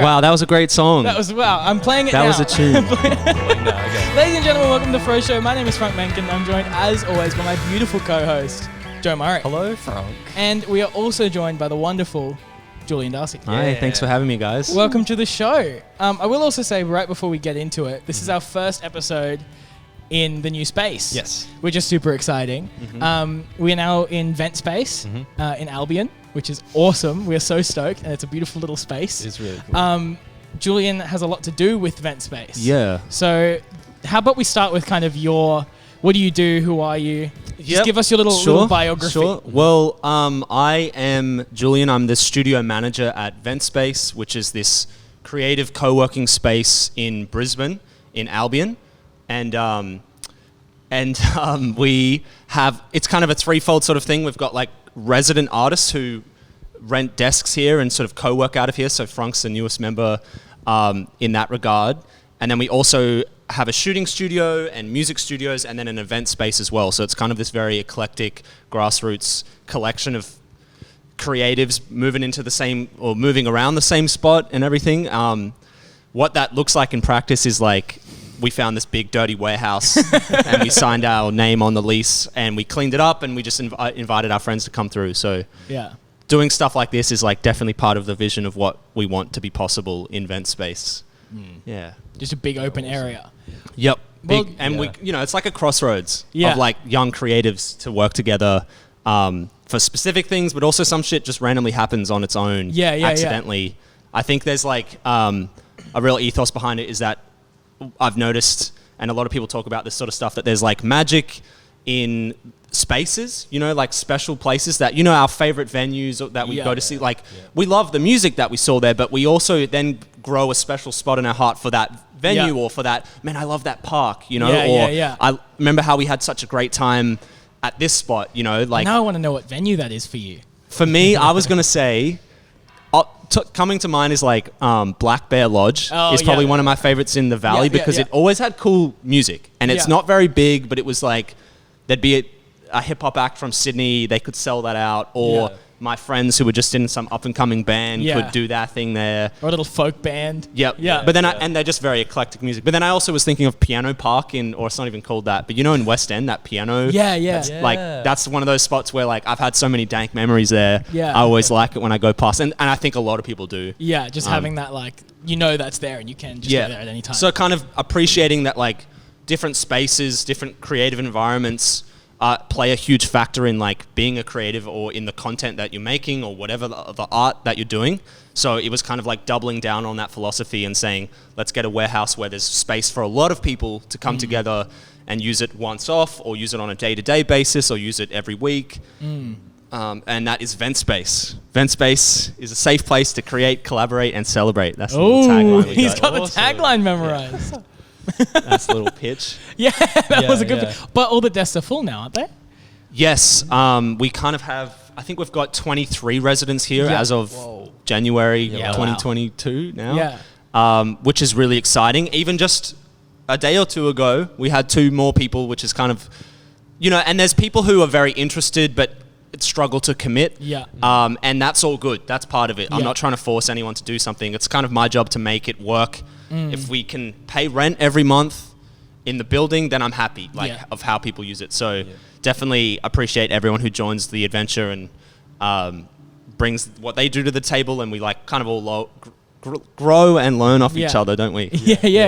Wow, that was a great song. Wow. I'm playing it now. That was a tune. Okay. Ladies and gentlemen, welcome to the Froe Show. My name is Frank Mencken. I'm joined, as always, by my beautiful co-host, Joe Murray. Hello, Frank. And we are also joined by the wonderful Julian Darcy. Hi, thanks for having me, guys. Welcome to the show. I will also say, right before we get into it, this is our first episode in the new space. Yes. Which is super exciting. We are now in Ventspace in Albion, which is awesome. We are so stoked, and it's a beautiful little space. It's really cool. Julian has a lot to do with Ventspace. Yeah. So how about we start with kind of what do you do? Who are you? Just give us your little biography. Sure. Well, I am Julian. I'm the studio manager at Ventspace, which is this creative co-working space in Brisbane, in Albion. And we have, it's kind of a threefold sort of thing. We've got like resident artists who rent desks here and sort of co-work out of here. So Frank's the newest member in that regard. And then we also have a shooting studio and music studios and then an event space as well. So it's kind of this very eclectic grassroots collection of creatives moving around the same spot and everything. What that looks like in practice is like, we found this big dirty warehouse and we signed our name on the lease and we cleaned it up and we just invited our friends to come through. So doing stuff like this is like definitely part of the vision of what we want to be possible in Ventspace. Yeah. Just a big open area. Yep. We, it's like a crossroads of like young creatives to work together for specific things, but also some shit just randomly happens on its own accidentally. I think there's like a real ethos behind it is that I've noticed, and a lot of people talk about this sort of stuff, that there's like magic in spaces, like special places that, our favorite venues that we go to see. Like we love the music that we saw there, but we also then grow a special spot in our heart for that venue or for that, man, I love that park, I remember how we had such a great time at this spot, like. Now I want to know what venue that is for you. For me, I was going to say, coming to mind is like Black Bear Lodge is probably one of my favorites in the valley because it always had cool music and it's not very big, but it was like there'd be a hip hop act from Sydney, they could sell that out, or my friends who were just in some up and coming band could do that thing there, or a little folk band. But then and they're just very eclectic music. But then I also was thinking of Piano Park or it's not even called that, but in West End, that piano. Like that's one of those spots where like I've had so many dank memories there. I always like it when I go past, and I think a lot of people do. Just having that like that's there and you can just go there at any time. So kind of appreciating that like different spaces, different creative environments play a huge factor in like being a creative or in the content that you're making or whatever the art that you're doing. So it was kind of like doubling down on that philosophy and saying, let's get a warehouse where there's space for a lot of people to come together and use it once off or use it on a day-to-day basis or use it every week. And that is Ventspace. Ventspace is a safe place to create, collaborate, and celebrate. That's the little tagline we He's got the tagline memorized. That's a little pitch. That was a good pitch. But all the desks are full now, aren't they? Yes. We kind of have, I think we've got 23 residents here as of January 2022 now, which is really exciting. Even just a day or two ago, we had 2 more people, which is kind of, and there's people who are very interested but struggle to commit. And that's all good. That's part of it. I'm not trying to force anyone to do something. It's kind of my job to make it work. If we can pay rent every month in the building, then I'm happy of how people use it. So definitely appreciate everyone who joins the adventure and brings what they do to the table, and we like kind of all grow and learn off each other, don't we? And do you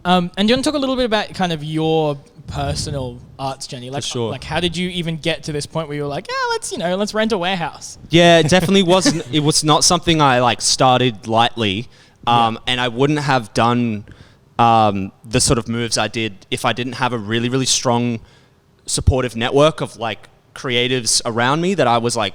want to talk a little bit about kind of your personal arts journey? Like, like how did you even get to this point where you were like, let's rent a warehouse? It definitely wasn't. It was not something I like started lightly. And I wouldn't have done the sort of moves I did if I didn't have a really, really strong supportive network of like creatives around me that I was like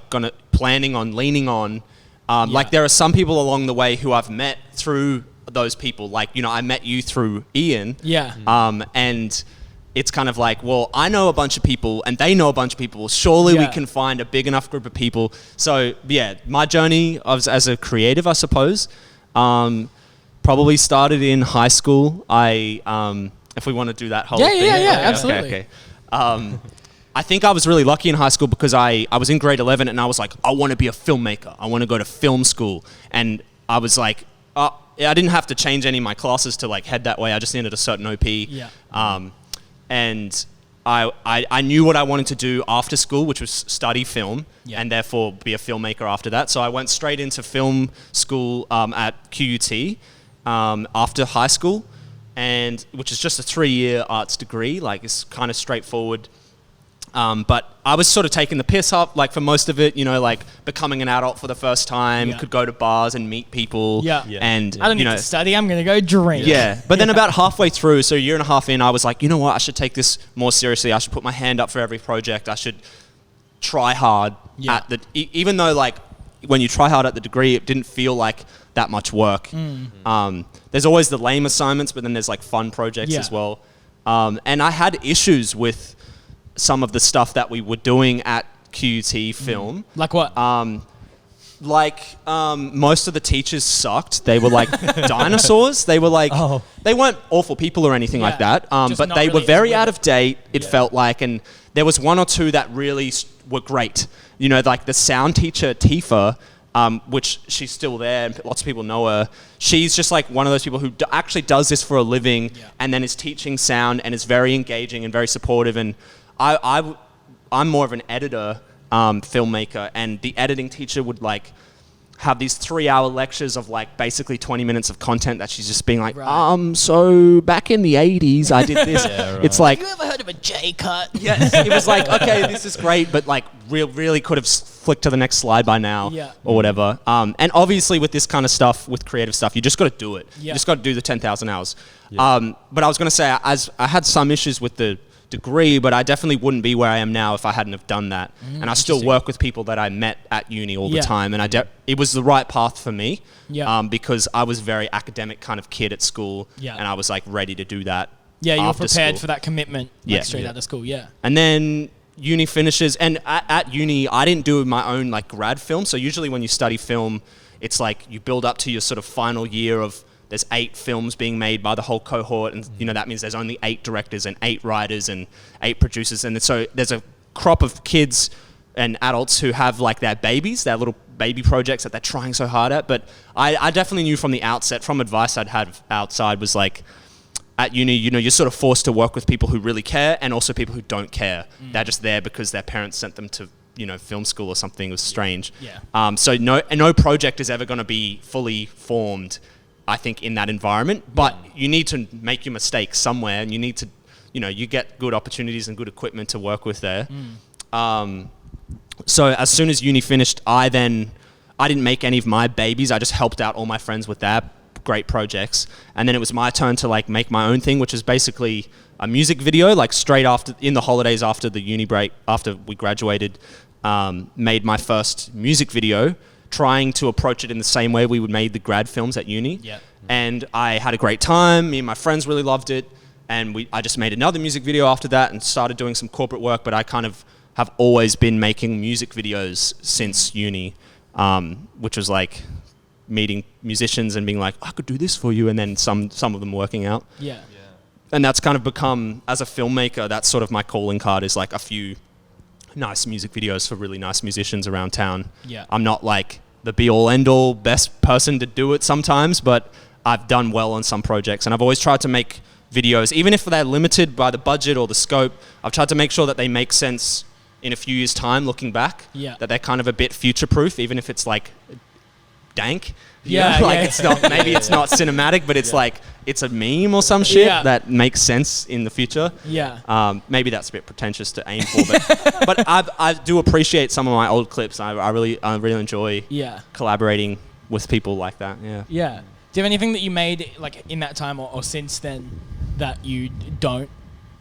planning on leaning on. Like there are some people along the way who I've met through those people. Like, I met you through Ian. And it's kind of like, well, I know a bunch of people and they know a bunch of people. Surely we can find a big enough group of people. So my journey as a creative, I suppose, probably started in high school. If we want to do that whole thing. Absolutely. Okay. I think I was really lucky in high school because I was in grade 11 and I was like, I want to be a filmmaker. I want to go to film school. And I was like, I didn't have to change any of my classes to like head that way. I just needed a certain OP. Yeah. And I knew what I wanted to do after school, which was study film, and therefore be a filmmaker after that. So I went straight into film school at QUT after high school, and which is just a 3-year arts degree. Like it's kind of straightforward. But I was sort of taking the piss up, like for most of it, you know, like becoming an adult for the first time, could go to bars and meet people. And I don't need to study, I'm going to go drink. But then about halfway through, so a year and a half in, I was like, you know what, I should take this more seriously. I should put my hand up for every project. I should try hard at the, even though like when you try hard at the degree, it didn't feel like that much work. There's always the lame assignments, but then there's like fun projects as well. And I had issues with some of the stuff that we were doing at QUT Film. Like what? Most of the teachers sucked. They were like dinosaurs. They were like, they weren't awful people or anything like that, but they were very out of date, it felt like, and there was one or two that really were great. You know, like the sound teacher, Tifa, which she's still there and lots of people know her. She's just like one of those people who actually does this for a living and then is teaching sound and is very engaging and very supportive. And I'm more of an editor, filmmaker, and the editing teacher would like have these 3-hour lectures of like basically 20 minutes of content that she's just being like, so back in the 80s I did this. It's like, have you ever heard of a J cut? Yes, it was like, okay, this is great, but like really could have flicked to the next slide by now or whatever. And obviously with this kind of stuff, with creative stuff, you just got to do it. You just got to do the 10,000 hours. But I was going to say, as I had some issues with the degree, but I definitely wouldn't be where I am now if I hadn't have done that. And I still work with people that I met at uni all the time, and it was the right path for me because I was a very academic kind of kid at school, and I was like ready to do that. You were prepared for that commitment straight out of school. And then uni finishes, and at uni I didn't do my own like grad film. So usually when you study film, it's like you build up to your sort of final year of there's 8 films being made by the whole cohort, and you know that means there's only 8 directors and 8 writers and 8 producers, and so there's a crop of kids and adults who have like their babies, their little baby projects that they're trying so hard at. But I definitely knew from the outset, from advice I'd had outside, was like at uni, you know, you're sort of forced to work with people who really care and also people who don't care. They're just there because their parents sent them to, you know, film school or something. It was strange. So no project is ever going to be fully formed, I think, in that environment, but you need to make your mistakes somewhere, and you need to, you know, you get good opportunities and good equipment to work with there. So as soon as uni finished, I didn't make any of my babies. I just helped out all my friends with their great projects, and then it was my turn to like make my own thing, which is basically a music video. Like straight after, in the holidays after the uni break, after we graduated, made my first music video, trying to approach it in the same way we would made the grad films at uni. And I had a great time. Me and my friends really loved it. And I just made another music video after that and started doing some corporate work. But I kind of have always been making music videos since uni, which was like meeting musicians and being like, I could do this for you. And then some of them working out. And that's kind of become, as a filmmaker, that's sort of my calling card, is like a few nice music videos for really nice musicians around town. I'm not like the be-all end-all best person to do it sometimes, but I've done well on some projects, and I've always tried to make videos, even if they're limited by the budget or the scope, I've tried to make sure that they make sense in a few years' time looking back, that they're kind of a bit future-proof, even if it's like dank. It's not, maybe it's not cinematic, but it's like it's a meme or some shit that makes sense in the future. Maybe that's a bit pretentious to aim for, but I do appreciate some of my old clips. I really enjoy collaborating with people like that. Do you have anything that you made like in that time or since then that you don't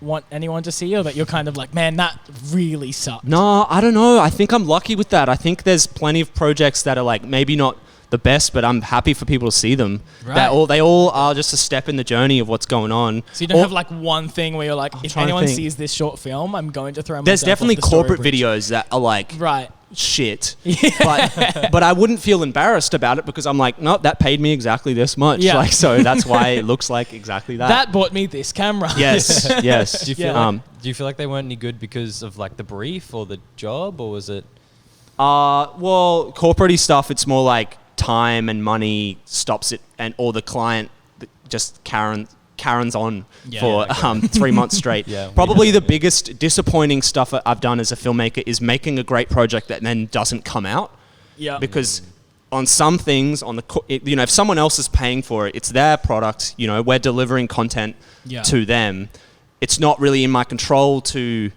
want anyone to see, or that you're kind of like, man, that really sucked? No, I don't know. I think I'm lucky with that. I think there's plenty of projects that are like maybe not the best, but I'm happy for people to see them. They all are just a step in the journey of what's going on. So you don't have like one thing where you're like, if anyone sees this short film, I'm going to throw myself There's definitely off the corporate story bridge. videos that are like shit, but I wouldn't feel embarrassed about it because I'm like, no, that paid me exactly this much. Like, so that's why it looks like exactly that. That bought me this camera. Yes. Do you feel like they weren't any good because of like the brief or the job, or was it? Well, corporate-y stuff, it's more like time and money stops it, and or the client just Karen's on for 3 months straight. Probably the biggest disappointing stuff I've done as a filmmaker is making a great project that then doesn't come out. Because on some things, if someone else is paying for it, it's their product. We're delivering content to them. It's not really in my control to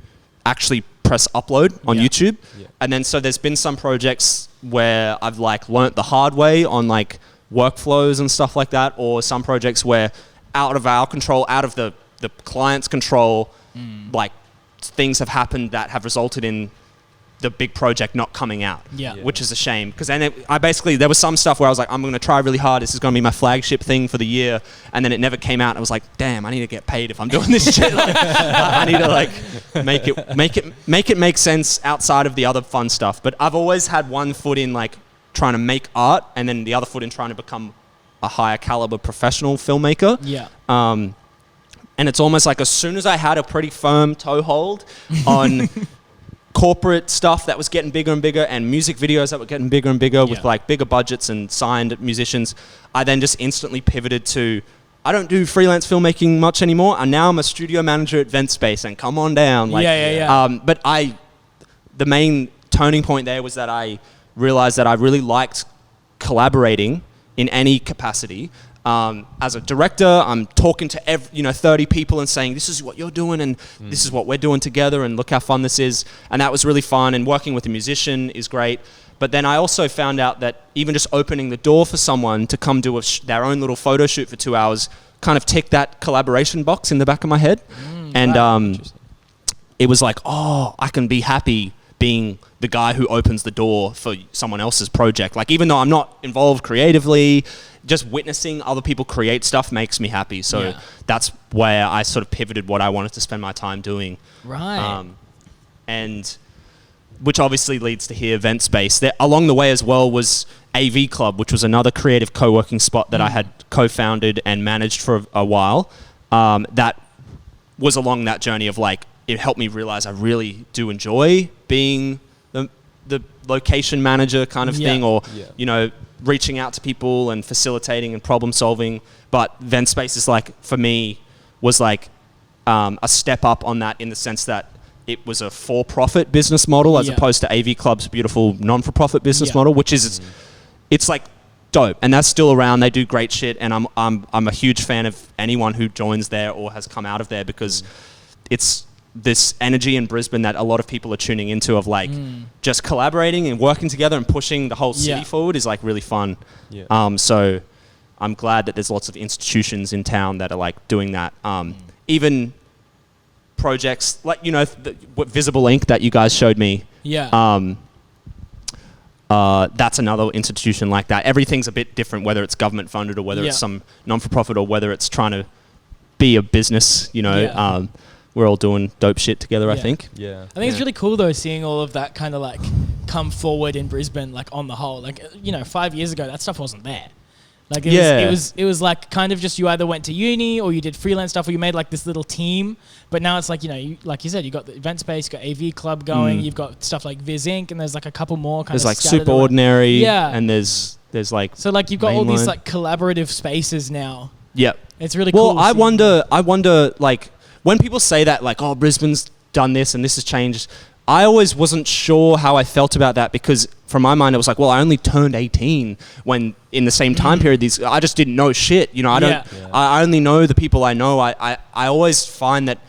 actually press upload on YouTube. And then so there's been some projects where I've like learnt the hard way on like workflows and stuff like that, or some projects where out of our control, out of the client's control, like things have happened that have resulted in the big project not coming out, which is a shame. Because then there was some stuff where I was like, I'm going to try really hard. This is going to be my flagship thing for the year. And then it never came out. I was like, damn, I need to get paid if I'm doing this shit. Like, I need to like make it make sense outside of the other fun stuff. But I've always had one foot in like trying to make art, and then the other foot in trying to become a higher caliber professional filmmaker. And it's almost like as soon as I had a pretty firm toehold on corporate stuff that was getting bigger and bigger, and music videos that were getting bigger and bigger with like bigger budgets and signed musicians, I then just instantly pivoted to, I don't do freelance filmmaking much anymore, and now I'm a studio manager at Ventspace, and come on down. Like, but the main turning point there was that I realized that I really liked collaborating in any capacity. As a director, I'm talking to 30 people and saying, this is what you're doing and this is what we're doing together, and look how fun this is. And that was really fun, and working with a musician is great. But then I also found out that even just opening the door for someone to come do their own little photo shoot for 2 hours kind of ticked that collaboration box in the back of my head. And it was like, oh, I can be happy being the guy who opens the door for someone else's project. Like, even though I'm not involved creatively, just witnessing other people create stuff makes me happy. So that's where I sort of pivoted what I wanted to spend my time doing. And which obviously leads to here, Ventspace. There, along the way as well, was AV Club, which was another creative co-working spot that I had co-founded and managed for a while. That was along that journey of like, it helped me realize I really do enjoy being the location manager kind of thing, or reaching out to people and facilitating and problem solving. But Ventspace is like, for me, was like a step up on that, in the sense that it was a for-profit business model as opposed to AV Club's beautiful non-for-profit business model, which is it's like dope, and that's still around. They do great shit, and I'm a huge fan of anyone who joins there or has come out of there, because it's this energy in Brisbane that a lot of people are tuning into, of like just collaborating and working together and pushing the whole city forward is like really fun. So I'm glad that there's lots of institutions in town that are like doing that. Even projects like, what Visible Ink that you guys showed me. That's another institution like that. Everything's a bit different, whether it's government funded or whether it's some non-for-profit or whether it's trying to be a business, we're all doing dope shit together, I think. I think it's really cool though, seeing all of that kind of like come forward in Brisbane, like on the whole. Like, 5 years ago, that stuff wasn't there. Like it was like kind of just, you either went to uni or you did freelance stuff, or you made like this little team. But now it's like, like you said, you got the event space, you got AV Club going, you've got stuff like Viz Inc, and there's like a couple more kind of. There's like Extraordinaire, and there's like. So like you've got all these like collaborative spaces now. It's really cool. Well, I wonder like, when people say that, like, oh, Brisbane's done this and this has changed, I always wasn't sure how I felt about that, because from my mind it was like, well, I only turned 18 when in the same time period I just didn't know shit. I only know the people I know. I always find that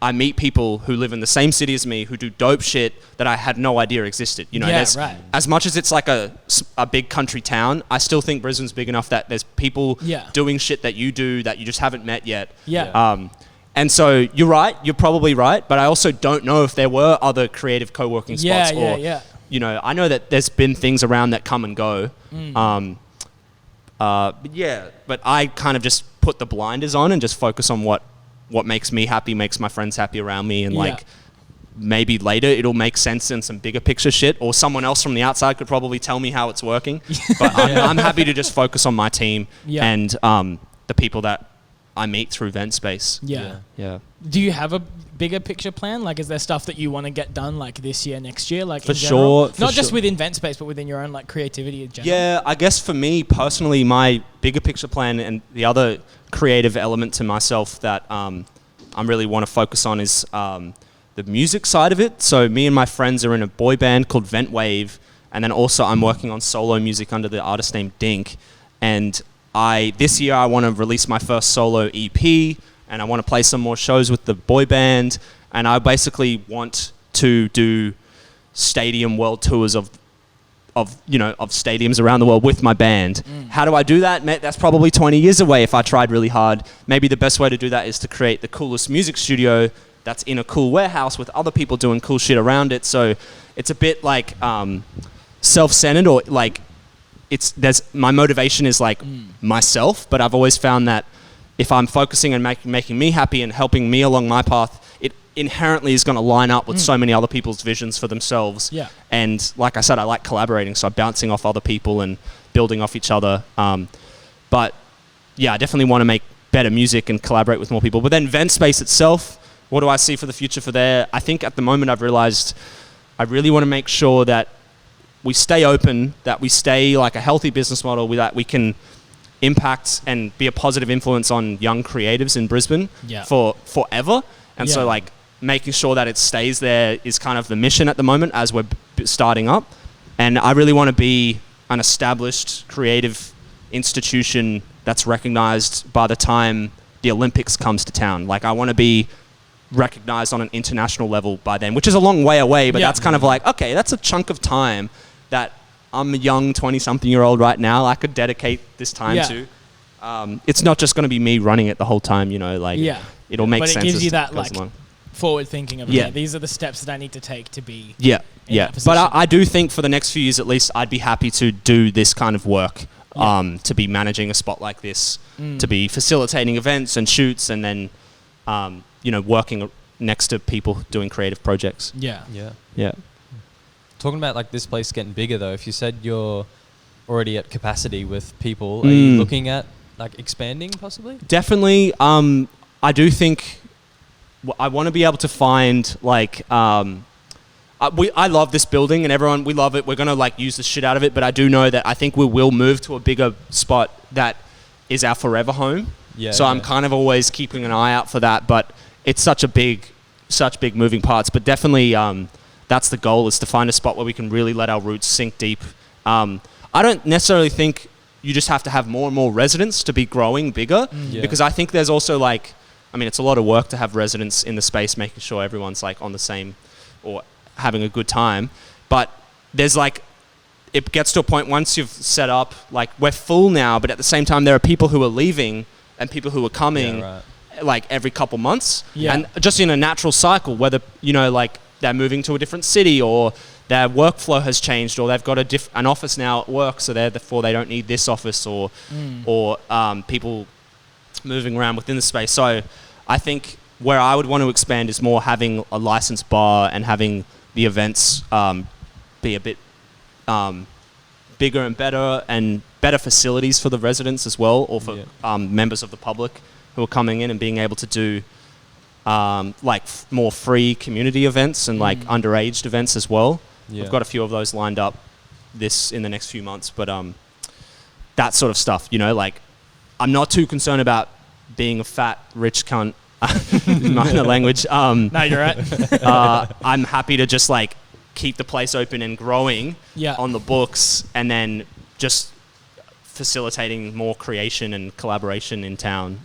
I meet people who live in the same city as me who do dope shit that I had no idea existed. As much as it's like a big country town, I still think Brisbane's big enough that there's people doing shit that you do that you just haven't met yet. And so you're right, you're probably right, but I also don't know if there were other creative co-working spots I know that there's been things around that come and go. But I kind of just put the blinders on and just focus on what makes me happy, makes my friends happy around me, and like maybe later it'll make sense in some bigger picture shit, or someone else from the outside could probably tell me how it's working. But I'm happy to just focus on my team and the people that I meet through Ventspace. Yeah. Do you have a bigger picture plan? Like, is there stuff that you want to get done like this year, next year? Like, for sure. Not just within Ventspace, but within your own like creativity in general. Yeah, I guess for me personally, my bigger picture plan and the other creative element to myself that I really want to focus on is the music side of it. So me and my friends are in a boy band called Ventwave, and then also I'm working on solo music under the artist name Dink. And this year I want to release my first solo EP, and I want to play some more shows with the boy band, and I basically want to do stadium world tours of stadiums around the world with my band. How do I do that? That's probably 20 years away if I tried really hard. Maybe the best way to do that is to create the coolest music studio that's in a cool warehouse with other people doing cool shit around it. So it's a bit like self-centered, or like my motivation is like myself, but I've always found that if I'm focusing and making me happy and helping me along my path, it inherently is going to line up with so many other people's visions for themselves. Yeah. And like I said, I like collaborating, so I'm bouncing off other people and building off each other. But yeah, I definitely want to make better music and collaborate with more people. But then Ventspace itself, what do I see for the future for there? I think at the moment I've realized I really want to make sure that we stay open, that we stay like a healthy business model, that we can impact and be a positive influence on young creatives in Brisbane for forever. And so like making sure that it stays there is kind of the mission at the moment as we're starting up. And I really want to be an established creative institution that's recognized by the time the Olympics comes to town. Like I want to be recognized on an international level by then, which is a long way away, but that's kind of like, okay, that's a chunk of time that I'm a young 20-something-year-old right now. I could dedicate this time to. It's not just going to be me running it the whole time, like it'll make sense. But it gives you that like forward thinking of these are the steps that I need to take to be in that position. But I do think for the next few years at least, I'd be happy to do this kind of work, to be managing a spot like this, to be facilitating events and shoots, and then working next to people doing creative projects. Yeah. Talking about like this place getting bigger though, if you said you're already at capacity with people, are you looking at like expanding possibly? Definitely. I do think I want to be able to find like I love this building and we love it. We're gonna like use the shit out of it, but I do know that I think we will move to a bigger spot that is our forever home. So I'm kind of always keeping an eye out for that, but it's such big moving parts. But definitely that's the goal, is to find a spot where we can really let our roots sink deep. I don't necessarily think you just have to have more and more residents to be growing bigger, because I think there's also like, it's a lot of work to have residents in the space, making sure everyone's like on the same or having a good time. But there's like, it gets to a point once you've set up, like we're full now, but at the same time there are people who are leaving and people who are coming like every couple months, and just in a natural cycle, whether like they're moving to a different city, or their workflow has changed, or they've got an office now at work, so therefore they don't need this office, or people moving around within the space. So I think where I would want to expand is more having a licensed bar and having the events be a bit bigger and better facilities for the residents as well, or for members of the public who are coming in, and being able to do more free community events and like underage events as well. We've got a few of those lined up in the next few months, but that sort of stuff, like I'm not too concerned about being a fat rich cunt. Minor language. No, you're right. I'm happy to just like keep the place open and growing on the books, and then just facilitating more creation and collaboration in town.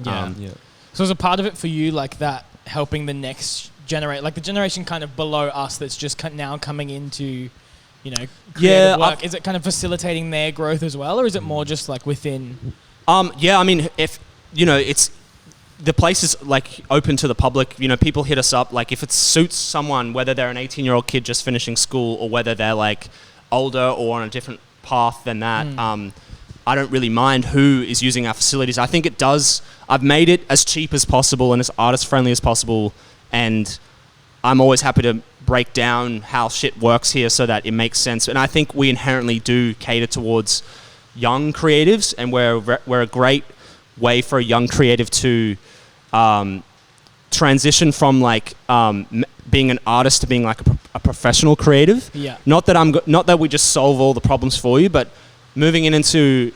So as a part of it for you, like that, helping the next generation, like the generation kind of below us that's just now coming into, creative work, is it kind of facilitating their growth as well, or is it more just like within? If it's the place is like open to the public. People hit us up, like if it suits someone, whether they're an 18-year-old kid just finishing school, or whether they're like older or on a different path than that. I don't really mind who is using our facilities. I think it does. I've made it as cheap as possible and as artist friendly as possible, and I'm always happy to break down how shit works here so that it makes sense. And I think we inherently do cater towards young creatives, and we're a great way for a young creative to transition from like being an artist to being like a professional creative. Yeah. Not that we just solve all the problems for you, but moving into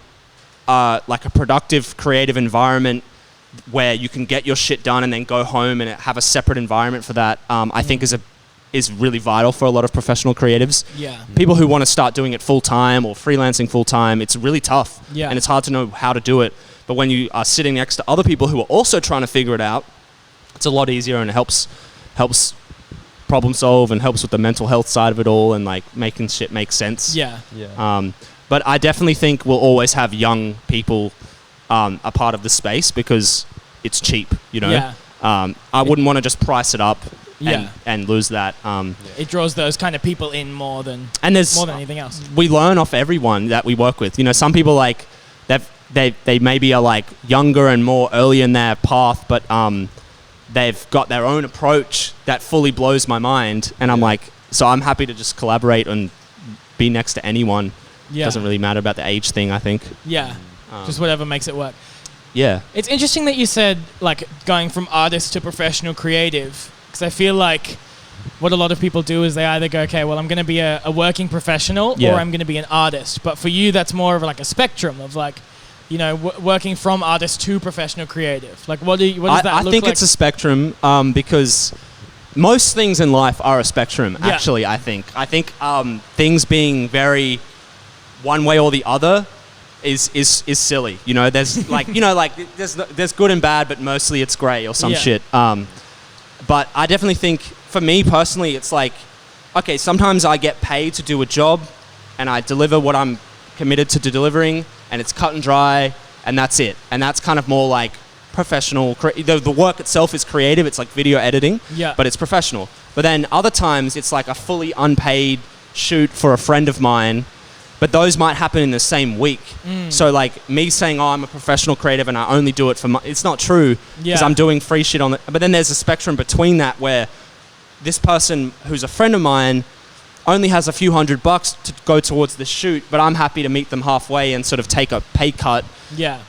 like a productive creative environment where you can get your shit done and then go home and have a separate environment for that, I think is really vital for a lot of professional creatives. Yeah. People who want to start doing it full time or freelancing full time, it's really tough. Yeah. And it's hard to know how to do it. But when you are sitting next to other people who are also trying to figure it out, it's a lot easier, and it helps problem solve and helps with the mental health side of it all and like making shit make sense. Yeah. Yeah. But I definitely think we'll always have young people a part of the space because it's cheap, you know? Yeah. I wouldn't want to just price it up and lose that. It draws those kind of people in more than anything else. We learn off everyone that we work with. You know, some people like they maybe are like younger and more early in their path, but they've got their own approach that fully blows my mind. And I'm like, so I'm happy to just collaborate and be next to anyone. Yeah. Doesn't really matter about the age thing, I think. Yeah. Just whatever makes it work. Yeah. It's interesting that you said like going from artist to professional creative, because I feel like what a lot of people do is they either go, okay, well, I'm going to be a working professional or I'm going to be an artist. But for you, that's more of like a spectrum of like, you know, working from artist to professional creative. Like, what does that look like? I think it's a spectrum because most things in life are a spectrum, actually, I think. I think things being very one way or the other is silly. You know, there's like, you know, like there's good and bad, but mostly it's grey or some shit. But I definitely think, for me personally, it's like, okay, sometimes I get paid to do a job and I deliver what I'm committed to delivering, and it's cut and dry, and that's it. And that's kind of more like professional. The work itself is creative. It's like video editing, but it's professional. But then other times it's like a fully unpaid shoot for a friend of mine, but those might happen in the same week. So like me saying, oh, I'm a professional creative and I only do it for it's not true, because I'm doing free shit on it. But then there's a spectrum between that where this person who's a friend of mine only has a few $100 to go towards the shoot, but I'm happy to meet them halfway and sort of take a pay cut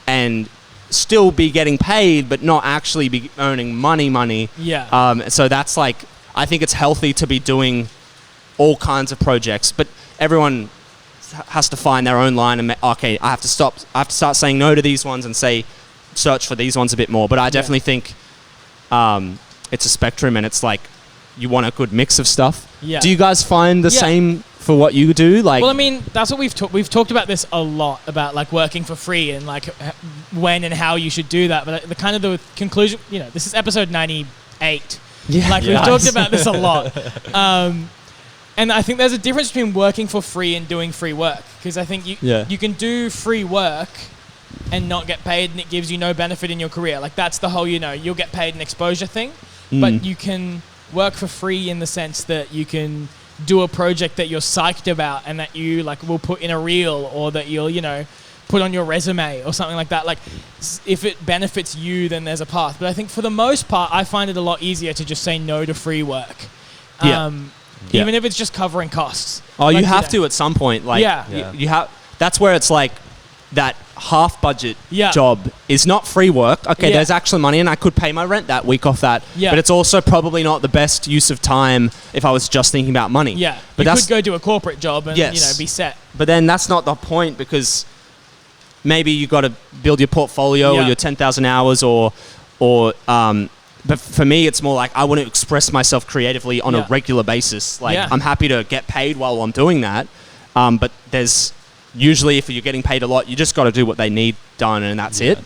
and still be getting paid, but not actually be earning money. So that's like, I think it's healthy to be doing all kinds of projects, but everyone has to find their own line and okay, I have to start saying no to these ones and search for these ones a bit more. But I definitely think it's a spectrum, and it's like you want a good mix of stuff. Do you guys find the same for what you do? Like, well, I mean, that's what we've talked about this a lot, about like working for free and like when and how you should do that. But the kind of the conclusion, you know, this is episode 98. Like we've talked about this a lot. And I think there's a difference between working for free and doing free work, because I think you can do free work and not get paid, and it gives you no benefit in your career. Like that's the whole, you know, you'll get paid an exposure thing, but you can work for free in the sense that you can do a project that you're psyched about and that you like will put in a reel, or that you'll, you know, put on your resume or something like that. Like if it benefits you, then there's a path. But I think for the most part, I find it a lot easier to just say no to free work. Even if it's just covering costs. Oh, like, you have to at some point. Like, you have. That's where it's like that half budget job is not free work. Okay, there's actually money, and I could pay my rent that week off that. But it's also probably not the best use of time if I was just thinking about money. But you could go do a corporate job and you know, be set. But then that's not the point, because maybe you got to build your portfolio or your 10,000 hours or but for me, it's more like I want to express myself creatively on a regular basis. Like I'm happy to get paid while I'm doing that. But there's usually, if you're getting paid a lot, you just got to do what they need done, and that's it.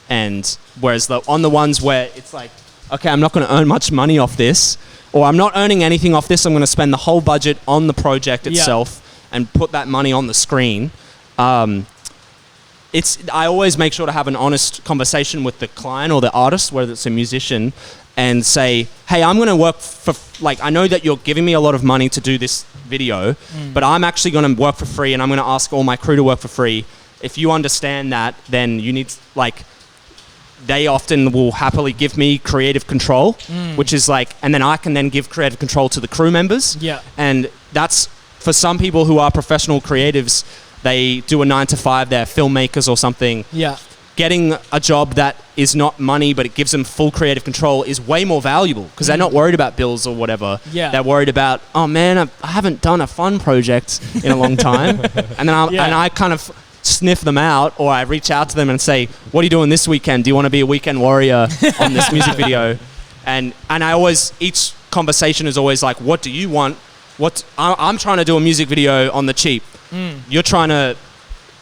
And whereas on the ones where it's like, okay, I'm not going to earn much money off this, or I'm not earning anything off this, I'm going to spend the whole budget on the project itself and put that money on the screen. I always make sure to have an honest conversation with the client or the artist, whether it's a musician, and say, hey, I'm going to work for, like, I know that you're giving me a lot of money to do this video, but I'm actually going to work for free, and I'm going to ask all my crew to work for free. If you understand that, then you need, like, they often will happily give me creative control, which is like, and then I can then give creative control to the crew members. And that's, for some people who are professional creatives, they do a 9 to 5, they're filmmakers or something. getting a job that is not money, but it gives them full creative control is way more valuable because they're not worried about bills or whatever. Yeah. They're worried about, oh man, I haven't done a fun project in a long time. And then I kind of sniff them out, or I reach out to them and say, what are you doing this weekend? Do you want to be a weekend warrior on this music video? And I always, each conversation is always like, what do you want? I'm trying to do a music video on the cheap. You're trying to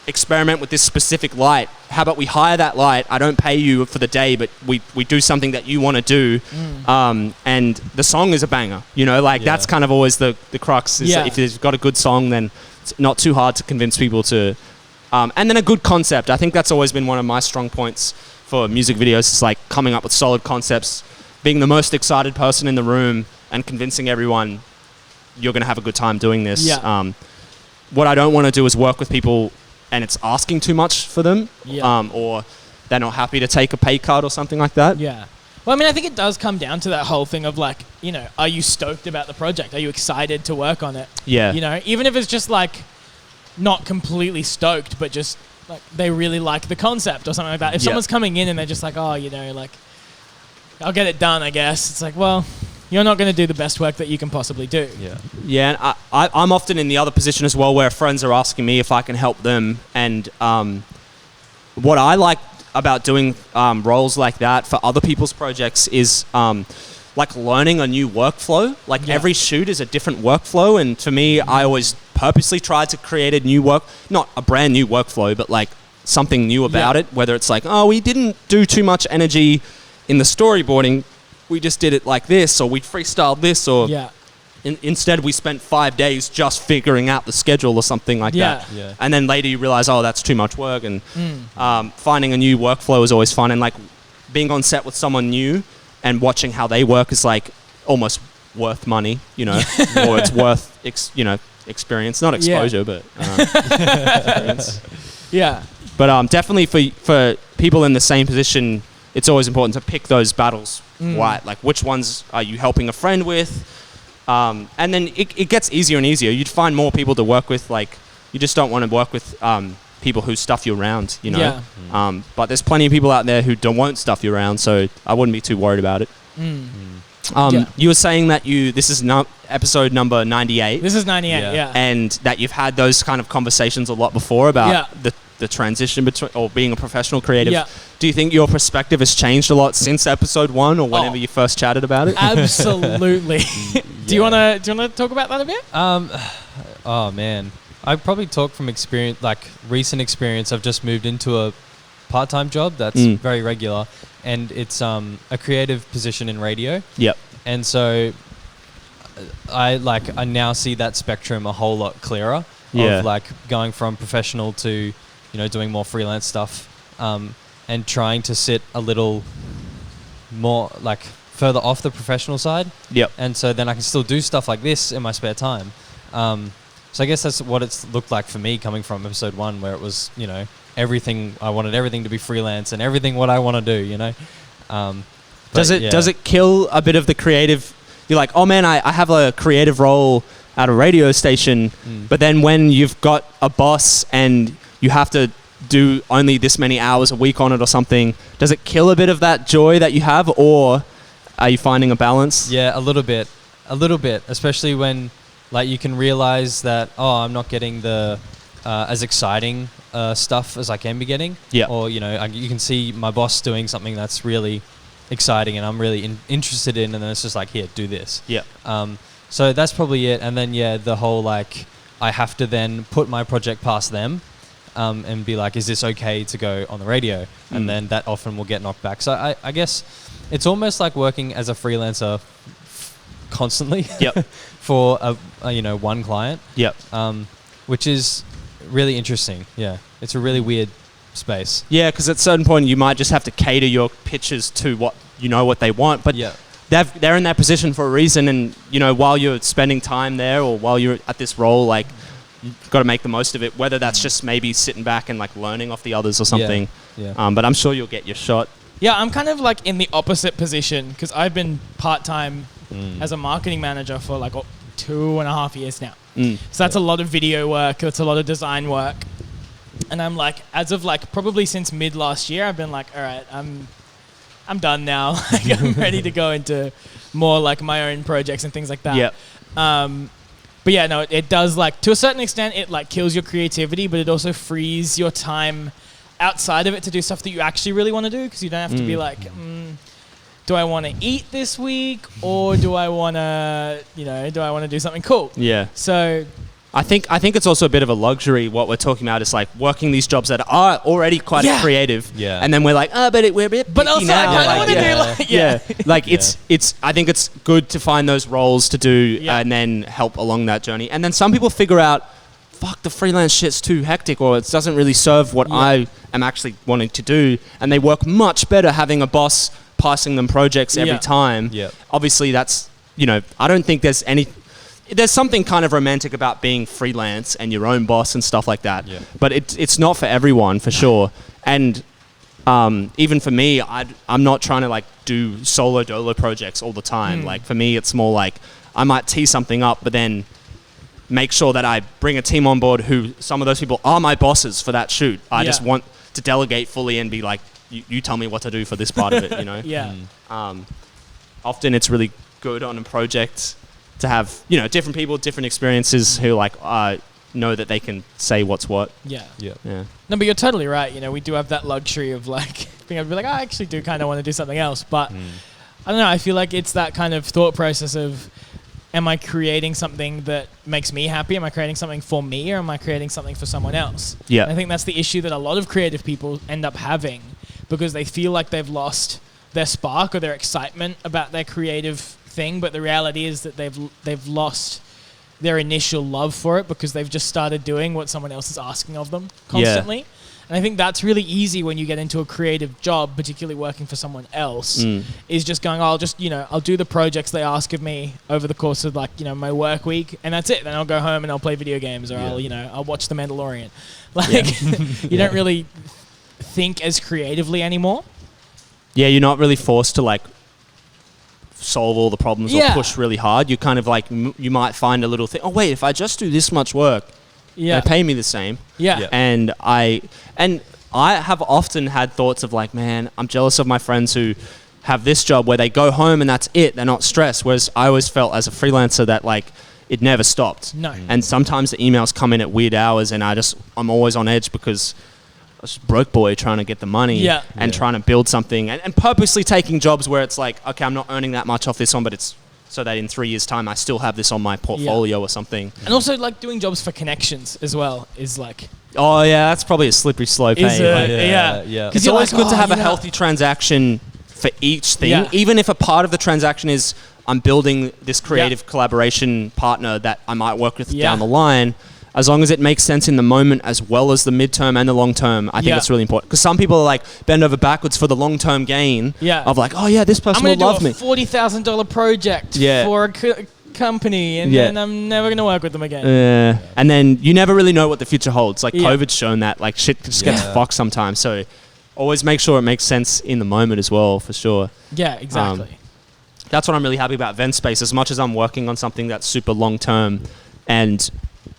experiment with this specific light. How about we hire that light? I don't pay you for the day, but we do something that you want to do. And the song is a banger. That's kind of always the crux. Is that if you've got a good song, then it's not too hard to convince people to. And then a good concept. I think that's always been one of my strong points for music videos. It's like coming up with solid concepts, being the most excited person in the room, and convincing everyone you're going to have a good time doing this. Yeah. What I don't want to do is work with people and it's asking too much for them, or they're not happy to take a pay cut or something like that. Yeah. Well, I mean, I think it does come down to that whole thing of like, are you stoked about the project? Are you excited to work on it? Yeah. Even if it's just like not completely stoked, but just like they really like the concept or something like that. If someone's coming in and they're just like, oh, like I'll get it done, I guess. It's like, well, you're not going to do the best work that you can possibly do. Yeah, and I'm often in the other position as well, where friends are asking me if I can help them. And what I like about doing roles like that for other people's projects is like learning a new workflow. Like every shoot is a different workflow, and for me, I always purposely try to create a new not a brand new workflow, but like something new about it. Whether it's like, oh, we didn't do too much energy in the storyboarding, we just did it like this, or we freestyled this, or instead we spent 5 days just figuring out the schedule or something like that. And then later you realize, oh, that's too much work. And finding a new workflow is always fun. And like being on set with someone new and watching how they work is like almost worth money, or it's worth, experience, not exposure, but experience. Yeah. But definitely for people in the same position, it's always important to pick those battles right. Like which ones are you helping a friend with? And then it gets easier and easier. You'd find more people to work with. Like you just don't want to work with people who stuff you around, but there's plenty of people out there who won't stuff you around, so I wouldn't be too worried about it. You were saying that this is episode number 98. This is 98, yeah. And that you've had those kind of conversations a lot before about the transition between, or being a professional creative. Yeah. Do you think your perspective has changed a lot since episode 1 or whenever you first chatted about it? Absolutely. Do you want to talk about that a bit? Oh man, I'd probably talk from experience, like recent experience. I've just moved into a part-time job that's very regular, and it's a creative position in radio. Yep. And so I now see that spectrum a whole lot clearer of like going from professional to doing more freelance stuff, and trying to sit a little more like further off the professional side. Yep. And so then I can still do stuff like this in my spare time. So I guess that's what it's looked like for me coming from episode 1, where it was, everything, I wanted everything to be freelance and everything what I want to do, Does it kill a bit of the creative? You're like, oh man, I have a creative role at a radio station, but then when you've got a boss and you have to do only this many hours a week on it or something, does it kill a bit of that joy that you have, or are you finding a balance? Yeah, a little bit, especially when like you can realize that, I'm not getting the as exciting stuff as I can be getting. Yeah. Or, you can see my boss doing something that's really exciting and I'm really interested in, and then it's just like, here, do this. Yeah. So that's probably it. And then, the whole like, I have to then put my project past them and be like, is this okay to go on the radio? And then that often will get knocked back. So I guess it's almost like working as a freelancer constantly for one client. Yep. Which is really interesting. Yeah. It's a really weird space. Yeah, because at a certain point you might just have to cater your pitches to what they want. But they're in that position for a reason, and while you're spending time there or while you're at this role, like you've got to make the most of it. Whether that's just maybe sitting back and like learning off the others or something. Yeah. But I'm sure you'll get your shot. Yeah, I'm kind of like in the opposite position because I've been part-time as a marketing manager for like 2.5 years now. So that's a lot of video work. That's a lot of design work. And I'm like, as of like probably since mid last year, I've been like, all right, I'm done now. Like, I'm ready to go into more like my own projects and things like that. Yep. But yeah, no, it does, like, to a certain extent, it like kills your creativity, but it also frees your time outside of it to do stuff that you actually really want to do, because you don't have to be like, do I want to eat this week, or do I want to, do I want to do something cool? Yeah. So I think it's also a bit of a luxury. What we're talking about is like working these jobs that are already quite creative, and then we're like, we're a bit but also now. I want to do like, it's I think it's good to find those roles to do and then help along that journey. And then some people figure out, fuck, the freelance shit's too hectic, or it doesn't really serve what I am actually wanting to do, and they work much better having a boss passing them projects every time. Yeah. Obviously, that's, I don't think there's something kind of romantic about being freelance and your own boss and stuff like that. Yeah. But it's not for everyone, for sure. And even for me, I'm not trying to like do solo dolo projects all the time. Like for me, it's more like I might tee something up, but then make sure that I bring a team on board who some of those people are my bosses for that shoot. I just want to delegate fully and be like, you tell me what to do for this part of it, Often it's really good on a project to have, different people, different experiences who like know that they can say what's what. Yeah. No, but you're totally right. We do have that luxury of like being able to be like, I actually do kind of want to do something else. But I don't know. I feel like it's that kind of thought process of, am I creating something that makes me happy? Am I creating something for me, or am I creating something for someone else? Yeah. And I think that's the issue that a lot of creative people end up having, because they feel like they've lost their spark or their excitement about their creative thing, but the reality is that they've lost their initial love for it because they've just started doing what someone else is asking of them constantly. Yeah. And I think that's really easy when you get into a creative job, particularly working for someone else, is just going, I'll do the projects they ask of me over the course of like, my work week, and that's it. Then I'll go home and I'll play video games, or I'll watch The Mandalorian. Like you don't really think as creatively anymore. Yeah, you're not really forced to like solve all the problems or push really hard. You kind of like, you might find a little thing. Oh wait, if I just do this much work, they pay me the same. Yeah. And I have often had thoughts of like, man, I'm jealous of my friends who have this job where they go home and that's it. They're not stressed. Whereas I always felt as a freelancer that like it never stopped. No. And sometimes the emails come in at weird hours and I'm always on edge because I was a broke boy trying to get the money and trying to build something and purposely taking jobs where it's like, okay, I'm not earning that much off this one, but it's so that in 3 years' time I still have this on my portfolio or something. And also like doing jobs for connections as well is like... Oh yeah, that's probably a slippery slope. Yeah. It's always good to have a healthy transaction for each thing, even if a part of the transaction is I'm building this creative collaboration partner that I might work with down the line. As long as it makes sense in the moment as well as the midterm and the long term, I think it's really important. Because some people are like bend over backwards for the long term gain of like, oh yeah, this person will love me. I'm going to do a $40,000 project for a company and then I'm never going to work with them again. And then you never really know what the future holds. Like COVID's shown that like shit just gets fucked sometimes. So always make sure it makes sense in the moment as well, for sure. Yeah, exactly. That's what I'm really happy about Ventspace. As much as I'm working on something that's super long term and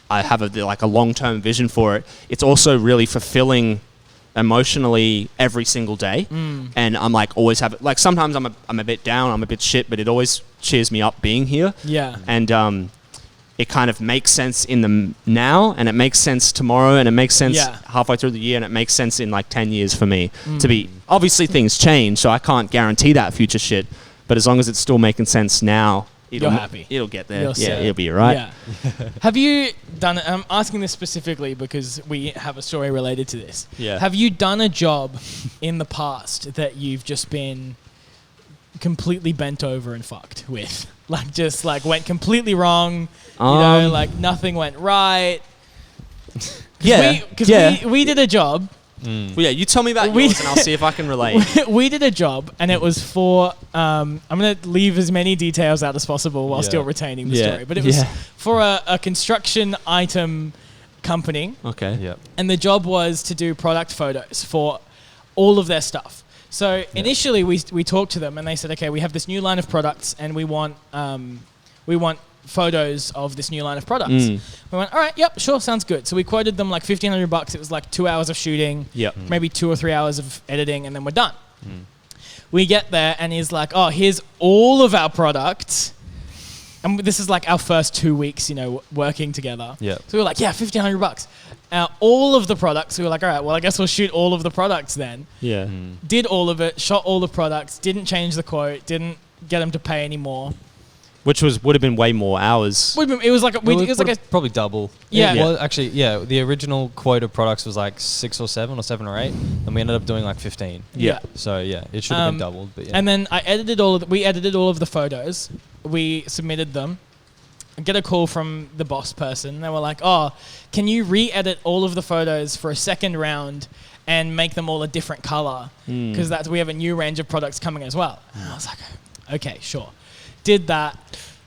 I have a long-term vision for it, it's also really fulfilling emotionally every single day. And I'm like always sometimes I'm a bit down, I'm a bit shit, but it always cheers me up being here. Yeah. And it kind of makes sense in the now, and it makes sense tomorrow, and it makes sense halfway through the year, and it makes sense in like 10 years for me to be. Obviously things change, so I can't guarantee that future shit, but as long as it's still making sense now, you're happy. It'll get there. It'll be right. Yeah. Have you done it? I'm asking this specifically because we have a story related to this. Yeah. Have you done a job in the past that you've just been completely bent over and fucked with? Like just like went completely wrong, like nothing went right? Because we did a job. Well, yeah, you tell me about yours and I'll see if I can relate. We did a job and it was for, I'm going to leave as many details out as possible while still retaining the story. But it was for a construction item company. Okay. Yeah. And the job was to do product photos for all of their stuff. So initially we talked to them and they said, okay, we have this new line of products and we want photos of this new line of products. We went, all right, yep, sure, sounds good. So we quoted them like $1,500. It was like 2 hours of shooting, maybe 2 or 3 hours of editing, and then we're done. We get there, and he's like, oh, here's all of our products. And this is like our first 2 weeks, you know, working together. Yeah. So we were like, yeah, $1,500. All of the products, we were like, all right, well, I guess we'll shoot all of the products then. Yeah. Did all of it, shot all the products, didn't change the quote, didn't get them to pay anymore. Which would have been way more hours. It was like a probably double. Yeah. Well, actually, the original quote of products was like 6 or 7 or 7 or 8, and we ended up doing like 15. Yeah. So it should have been doubled. But yeah. And then we edited all of the photos. We submitted them. I get a call from the boss person. They were like, oh, can you re-edit all of the photos for a second round and make them all a different color? Because we have a new range of products coming as well. And I was like, okay, sure. Did that.